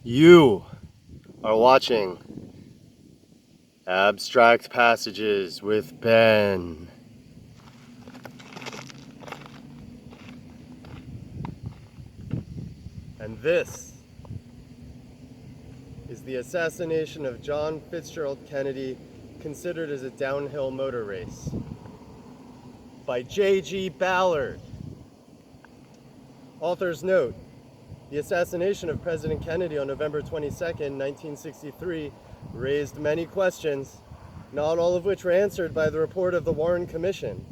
You are watching Abstract Passages with Ben. And this is the assassination of John Fitzgerald Kennedy, considered as a downhill motor race, by J.G. Ballard. Author's note: the assassination of President Kennedy on November 22, 1963, raised many questions, not all of which were answered by the report of the Warren Commission.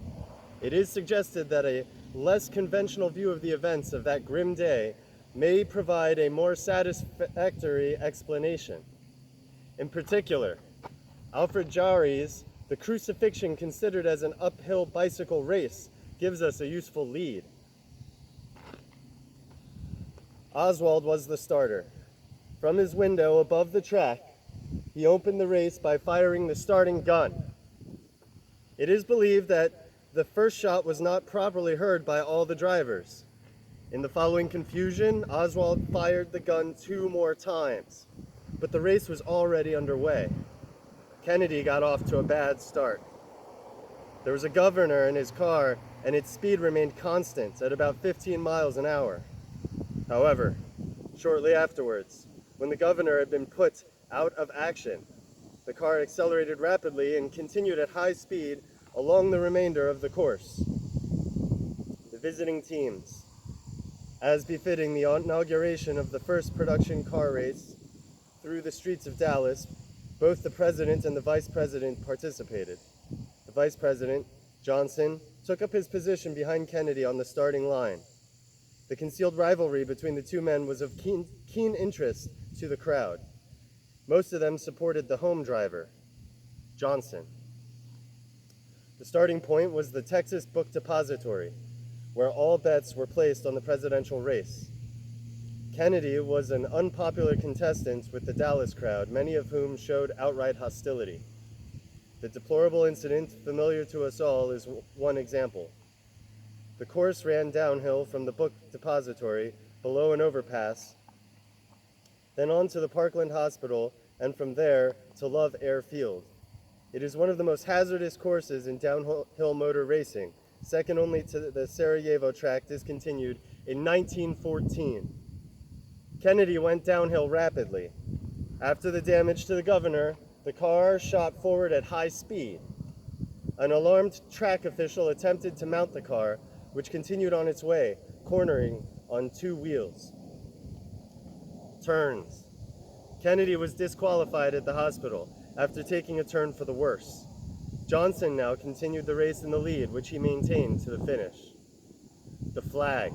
It is suggested that a less conventional view of the events of that grim day may provide a more satisfactory explanation. In particular, Alfred Jarry's "The Crucifixion Considered as an Uphill Bicycle Race" gives us a useful lead. Oswald was the starter. From his window above the track, he opened the race by firing the starting gun. It is believed that the first shot was not properly heard by all the drivers. In the following confusion, Oswald fired the gun 2 more times, but the race was already underway. Kennedy got off to a bad start. There was a governor in his car, and its speed remained constant at about 15 miles an hour. However, shortly afterwards, when the governor had been put out of action, the car accelerated rapidly and continued at high speed along the remainder of the course. The visiting teams, as befitting the inauguration of the first production car race through the streets of Dallas, both the president and the vice president participated. The vice president, Johnson, took up his position behind Kennedy on the starting line. The concealed rivalry between the two men was of keen interest to the crowd. Most of them supported the home driver, Johnson. The starting point was the Texas Book Depository, where all bets were placed on the presidential race. Kennedy was an unpopular contestant with the Dallas crowd, many of whom showed outright hostility. The deplorable incident, familiar to us all, is one example. The course ran downhill from the book depository, below an overpass, then on to the Parkland Hospital, and from there to Love Air Field. It is one of the most hazardous courses in downhill motor racing, second only to the Sarajevo track discontinued in 1914. Kennedy went downhill rapidly. After the damage to the governor, the car shot forward at high speed. An alarmed track official attempted to mount the car, which continued on its way, cornering on 2 wheels. Turns. Kennedy was disqualified at the hospital after taking a turn for the worse. Johnson now continued the race in the lead, which he maintained to the finish. The flag.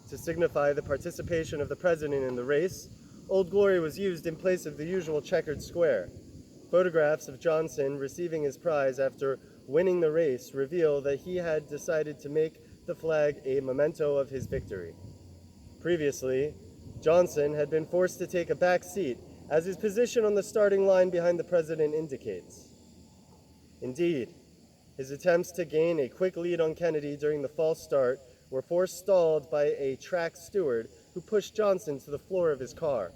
To signify the participation of the president in the race, Old Glory was used in place of the usual checkered square. Photographs of Johnson receiving his prize after winning the race reveal that he had decided to make the flag a memento of his victory. Previously, Johnson had been forced to take a back seat, as his position on the starting line behind the president indicates. Indeed, his attempts to gain a quick lead on Kennedy during the false start were forestalled by a track steward who pushed Johnson to the floor of his car.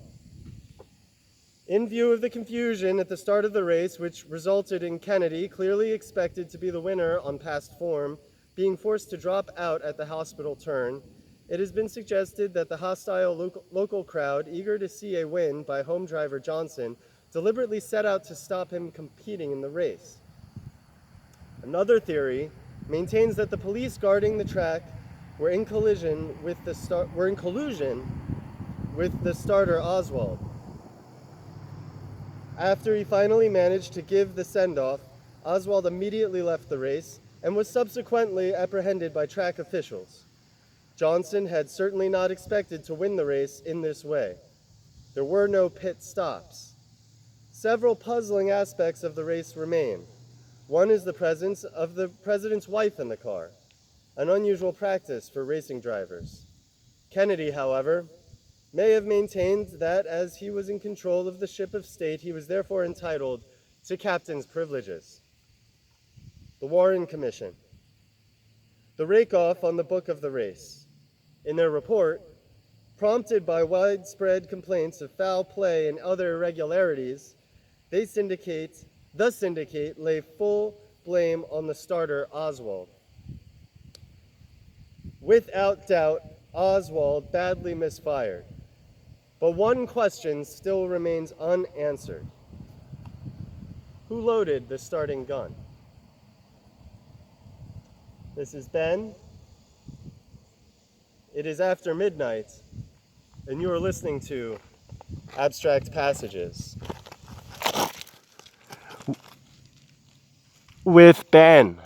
In view of the confusion at the start of the race, which resulted in Kennedy, clearly expected to be the winner on past form, being forced to drop out at the hospital turn, it has been suggested that the hostile local crowd, eager to see a win by home driver Johnson, deliberately set out to stop him competing in the race. Another theory maintains that the police guarding the track were in collusion with the starter Oswald. After he finally managed to give the send-off, Oswald immediately left the race and was subsequently apprehended by track officials. Johnson had certainly not expected to win the race in this way. There were no pit stops. Several puzzling aspects of the race remain. One is the presence of the president's wife in the car, an unusual practice for racing drivers. Kennedy, however, may have maintained that as he was in control of the ship of state, he was therefore entitled to captain's privileges. The Warren Commission. The rake-off on the book of the race. In their report, Prompted by widespread complaints of foul play and other irregularities, the syndicate lay full blame on the starter, Oswald. Without doubt, Oswald badly misfired. But one question still remains unanswered. Who loaded the starting gun? This is Ben. It is after midnight, and you are listening to Abstract Passages with Ben.